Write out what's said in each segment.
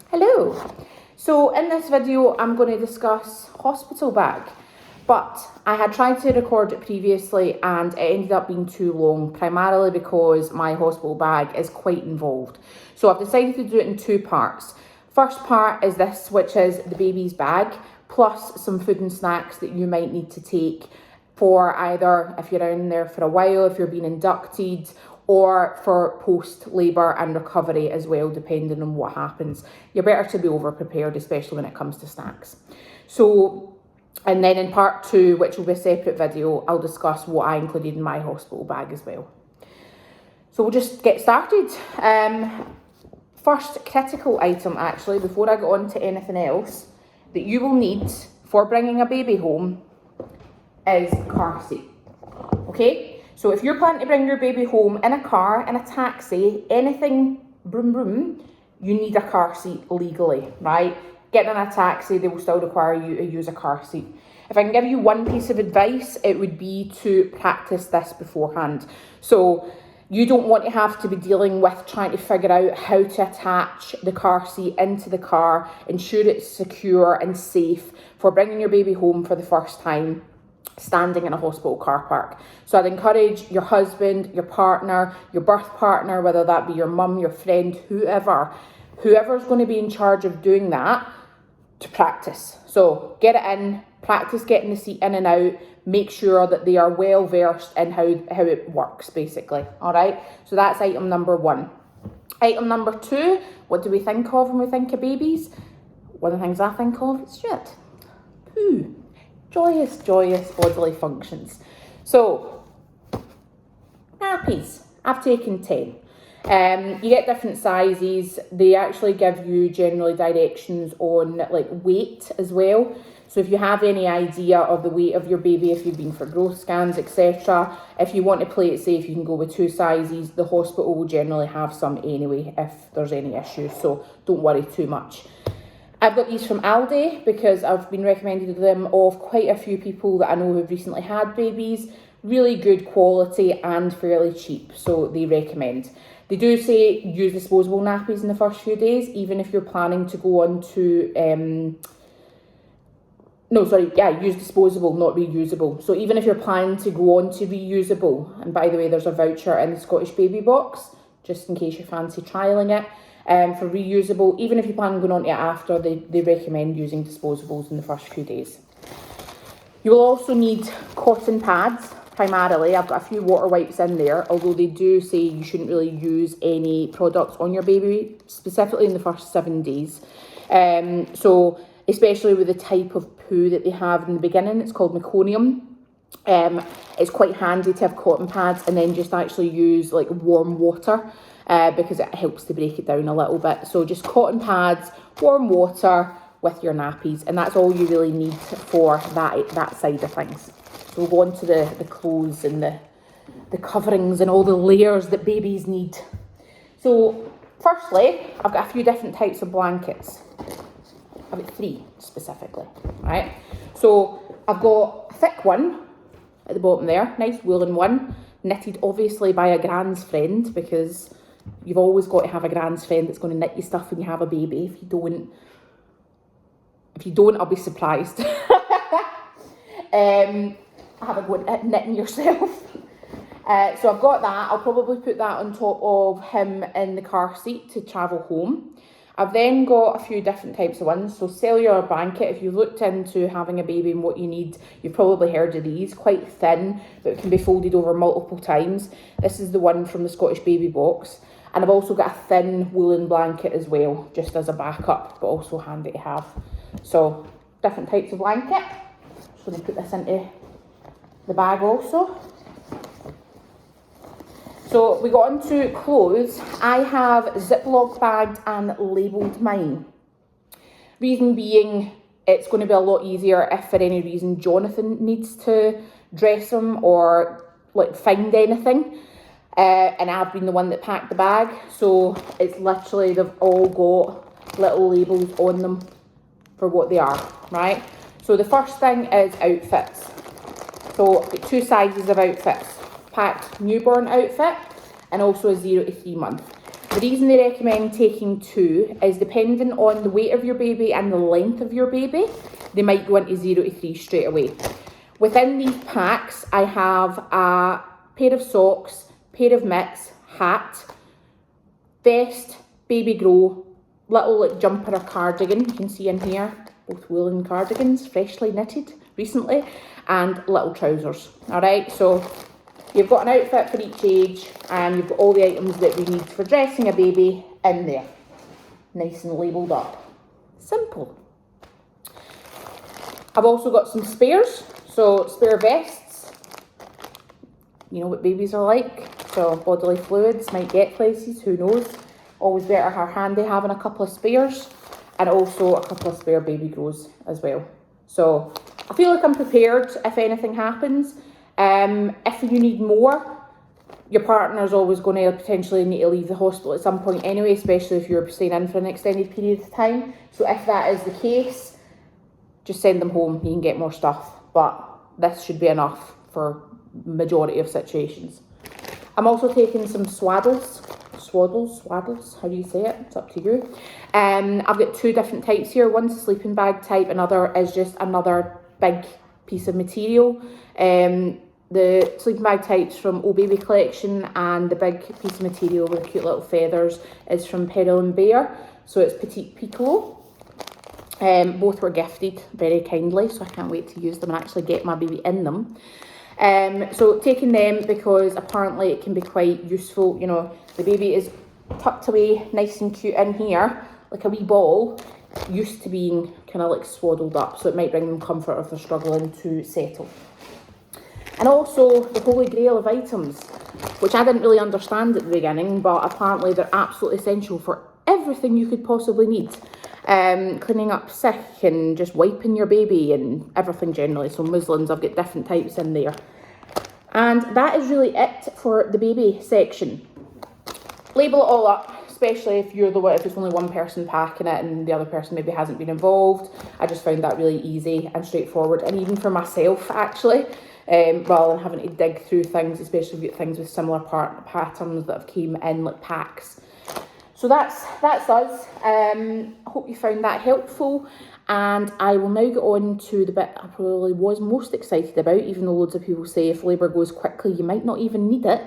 Hello. So in this video I'm going to discuss hospital bag, but I had tried to record it previously and it ended up being too long, primarily because my hospital bag is quite involved. So I've decided to do it in two parts. First part is this, which is the baby's bag, plus some food and snacks that you might need to take for either if you're in there for a while, if you're being inducted, or for post-labour and recovery as well, depending on what happens. You're better to be over-prepared, especially when it comes to snacks. So, and then in part two, which will be a separate video, I'll discuss what I included in my hospital bag as well. So we'll just get started. First critical item, actually, before I go on to anything else, that you will need for bringing a baby home is a car seat, okay? So if you're planning to bring your baby home in a car, in a taxi, anything broom broom, you need a car seat legally, right? Getting in a taxi, they will still require you to use a car seat. If I can give you one piece of advice, it would be to practice this beforehand. So you don't want to have to be dealing with trying to figure out how to attach the car seat into the car, ensure it's secure and safe for bringing your baby home for the first time, standing in a hospital car park. So I'd encourage your husband, your partner, your birth partner, whether that be your mum, your friend, whoever's going to be in charge of doing that, to practice. So get it in, practice getting the seat in and out, make sure that they are well versed in how it works, basically. All right, so that's item number one. Item number two, what do we think of when we think of babies? One of the things I think of is shit. Poo. Joyous bodily functions. So, nappies. I've taken 10. You get different sizes. They actually give you generally directions on like weight as well. So if you have any idea of the weight of your baby, if you've been for growth scans, etc., if you want to play it safe, you can go with two sizes. The hospital will generally have some anyway if there's any issues, so don't worry too much. I've got these from Aldi because I've been recommended them of quite a few people that I know who've recently had babies. Really good quality and fairly cheap, so they recommend. They do say use disposable nappies in the first few days, even if you're planning to go on to... use disposable, not reusable. So even if you're planning to go on to reusable, and by the way, there's a voucher in the Scottish Baby Box, just in case you fancy trialling it. For reusable, even if you plan on going on to it after, they recommend using disposables in the first few days. You will also need cotton pads, primarily. I've got a few water wipes in there, although they do say you shouldn't really use any products on your baby, specifically in the first 7 days. So especially with the type of poo that they have in the beginning, it's called meconium. It's quite handy to have cotton pads and then just actually use like warm water, because it helps to break it down a little bit. So just cotton pads, warm water with your nappies, and that's all you really need for that side of things. So we'll go on to the clothes and the coverings and all the layers that babies need. So firstly, I've got a few different types of blankets. I've got 3 specifically, right? So I've got a thick one at the bottom there, nice woolen one, knitted obviously by a grand's friend, because you've always got to have a grand's friend that's going to knit you stuff when you have a baby. If you don't, I'll be surprised. Have a go at knitting yourself. So I've got that. I'll probably put that on top of him in the car seat to travel home. I've then got a few different types of ones. So cellular blanket, if you've looked into having a baby and what you need, you've probably heard of these. Quite thin, but it can be folded over multiple times. This is the one from the Scottish Baby Box. And I've also got a thin woolen blanket as well, just as a backup, but also handy to have. So, different types of blanket. Just going to put this into the bag also. So we got onto clothes. I have Ziploc bagged and labelled mine. Reason being, it's going to be a lot easier if for any reason Jonathan needs to dress them or like find anything. And I've been the one that packed the bag. So it's literally, they've all got little labels on them for what they are, right? So the first thing is outfits. So I've got 2 sizes of outfits. Packed newborn outfit and also a 0 to 3 month. The reason they recommend taking 2 is depending on the weight of your baby and the length of your baby, they might go into 0 to 3 straight away. Within these packs, I have a pair of socks, pair of mitts, hat, vest, baby grow, little like jumper or cardigan, you can see in here, both woolen cardigans, freshly knitted recently, and little trousers. All right, so you've got an outfit for each age, and you've got all the items that we need for dressing a baby in there. Nice and labelled up. Simple. I've also got some spares, so spare vests. You know what babies are like, so bodily fluids might get places, who knows. Always better have handy having a couple of spares, and also a couple of spare baby grows as well. So I feel like I'm prepared if anything happens. If you need more, your partner's always going to potentially need to leave the hospital at some point anyway, especially if you're staying in for an extended period of time. So if that is the case, just send them home, you can get more stuff. But this should be enough for majority of situations. I'm also taking some Swaddles, how do you say it? It's up to you. I've got 2 different types here. One's a sleeping bag type, another is just another big piece of material. The sleeping bag type's from Oh Baby Collection, and the big piece of material with cute little feathers is from Peril and Bear. So it's Petite Piccolo. Both were gifted very kindly, so I can't wait to use them and actually get my baby in them. So taking them because apparently it can be quite useful. You know, the baby is tucked away nice and cute in here, like a wee ball, used to being kind of like swaddled up, so it might bring them comfort if they're struggling to settle. And also the holy grail of items, which I didn't really understand at the beginning, but apparently they're absolutely essential for everything you could possibly need. Cleaning up sick and just wiping your baby and everything generally. So muslins, I've got different types in there. And that is really it for the baby section. Label it all up, especially if you're the one, if it's only one person packing it and the other person maybe hasn't been involved. I just found that really easy and straightforward, and even for myself actually, rather than having to dig through things, especially if you get things with similar patterns that have came in like packs. So that's us. I hope you found that helpful, and I will now get on to the bit I probably was most excited about, even though loads of people say if labour goes quickly you might not even need it,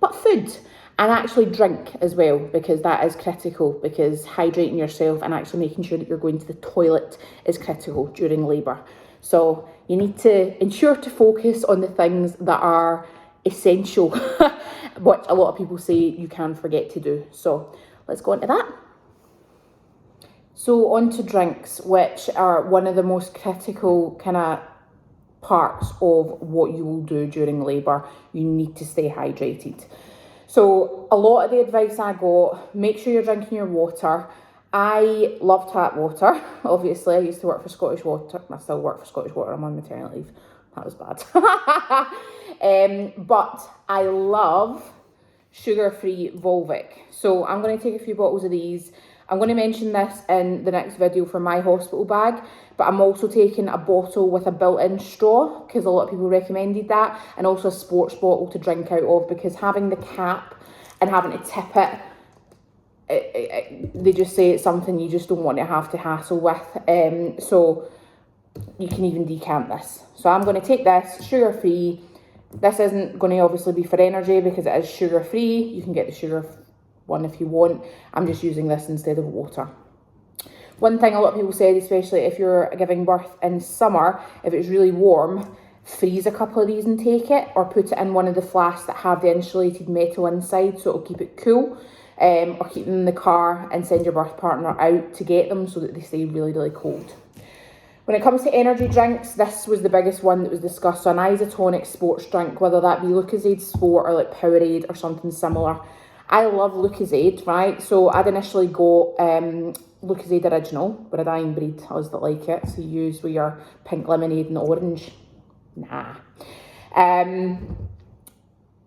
but food. And actually drink as well, because that is critical, because hydrating yourself and actually making sure that you're going to the toilet is critical during labour. So you need to ensure to focus on the things that are essential, which a lot of people say you can forget to do. So let's go on to that. So on to drinks, which are one of the most critical kind of parts of what you will do during labour. You need to stay hydrated. So a lot of the advice I got, make sure you're drinking your water. I love tap water. Obviously, I used to work for Scottish Water. I still work for Scottish Water. I'm on maternity leave. That was bad. But I love sugar-free Volvic. So I'm going to take a few bottles of these. I'm going to mention this in the next video for my hospital bag, but I'm also taking a bottle with a built-in straw because a lot of people recommended that, and also a sports bottle to drink out of, because having the cap and having to tip it, they just say it's something you just don't want to have to hassle with. So you can even decant this. So I'm going to take this, sugar-free. This isn't going to obviously be for energy because it is sugar-free. You can get the sugar one if you want. I'm just using this instead of water. One thing a lot of people said, especially if you're giving birth in summer, if it's really warm, freeze a couple of these and take it, or put it in one of the flasks that have the insulated metal inside so it'll keep it cool, or keep them in the car and send your birth partner out to get them so that they stay really, really cold. When it comes to energy drinks, this was the biggest one that was discussed. So an isotonic sports drink, whether that be Lucozade Sport or like Powerade or something similar. I love Lucozade, right? So I'd initially got Lucozade Original. We're a dying breed, us that like it. So you use with your pink lemonade and orange. Nah.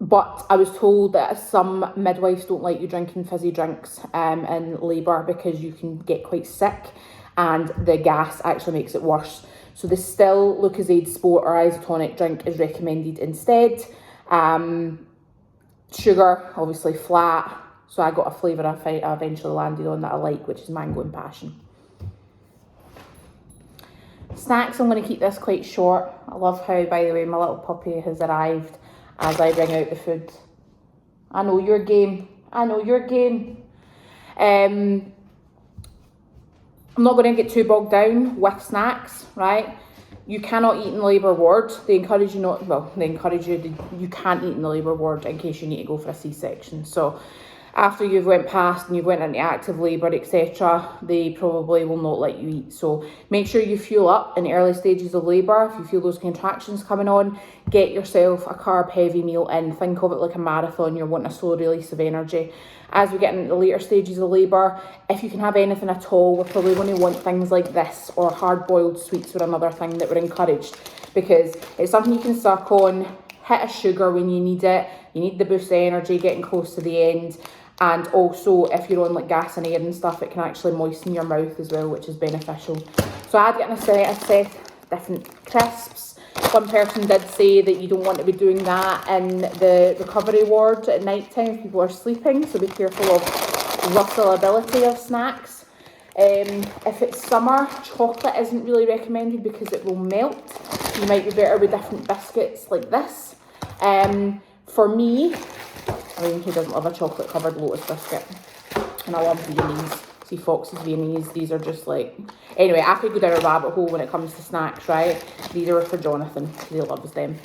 But I was told that some midwives don't like you drinking fizzy drinks in labour because you can get quite sick and the gas actually makes it worse. So the still Lucozade Sport or isotonic drink is recommended instead. Sugar, obviously flat, So I got a flavour I eventually landed on that I like, which is mango and passion. Snacks, I'm going to keep this quite short. I love how, by the way, my little puppy has arrived as I bring out the food. I know your game. I know your game. I'm not going to get too bogged down with snacks, right? You cannot eat in the labour ward. They encourage you not, well, they encourage you, you can't eat in the labour ward in case you need to go for a C-section. So after you've went past and you've went into active labour, etc., they probably will not let you eat. So make sure you fuel up in the early stages of labour. If you feel those contractions coming on, get yourself a carb heavy meal in. Think of it like a marathon. You're wanting a slow release of energy. As we get into the later stages of labour, if you can have anything at all, we're probably going to want things like this, or hard-boiled sweets were another thing that we're encouraged, because it's something you can suck on, hit a sugar when you need it. You need the boost of energy getting close to the end. And also, if you're on like gas and air and stuff, it can actually moisten your mouth as well, which is beneficial. So I'd get a set different crisps. One person did say that you don't want to be doing that in the recovery ward at night time if people are sleeping, so be careful of rustlability of snacks. If it's summer, chocolate isn't really recommended because it will melt. You might be better with different biscuits like this. For me, I mean, who doesn't love a chocolate covered lotus biscuit? And I love Viennese. See, Fox's Viennese, these are just like... Anyway, I could go down a rabbit hole when it comes to snacks, right? These are for Jonathan, because he loves them.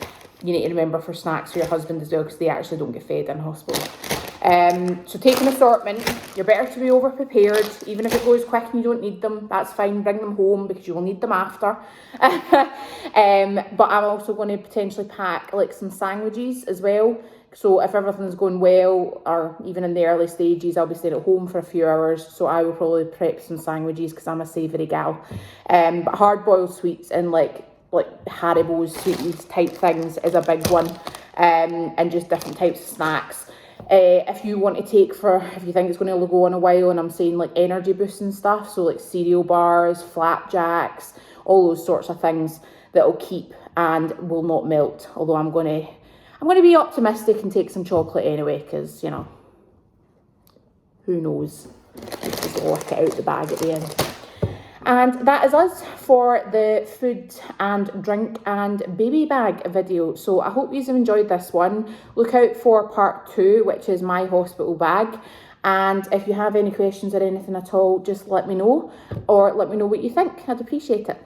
You need to remember for snacks for your husband as well, because they actually don't get fed in hospital. So take an assortment. You're better to be over prepared. Even if it goes quick and you don't need them, that's fine. Bring them home because you will need them after. But I'm also going to potentially pack like some sandwiches as well. So if everything's going well, or even in the early stages, I'll be staying at home for a few hours. So I will probably prep some sandwiches because I'm a savoury gal. But hard-boiled sweets and like Haribo's, sweeties type things is a big one. And just different types of snacks. If you want to take if you think it's going to go on a while, and I'm saying like energy boosts and stuff, so like cereal bars, flapjacks, all those sorts of things that will keep and will not melt. Although I'm going to be optimistic and take some chocolate anyway, because, you know, who knows? Just work it out the bag at the end. And that is us for the food and drink and baby bag video. So I hope you've enjoyed this one. Look out for part 2, which is my hospital bag. And if you have any questions or anything at all, just let me know, or let me know what you think. I'd appreciate it.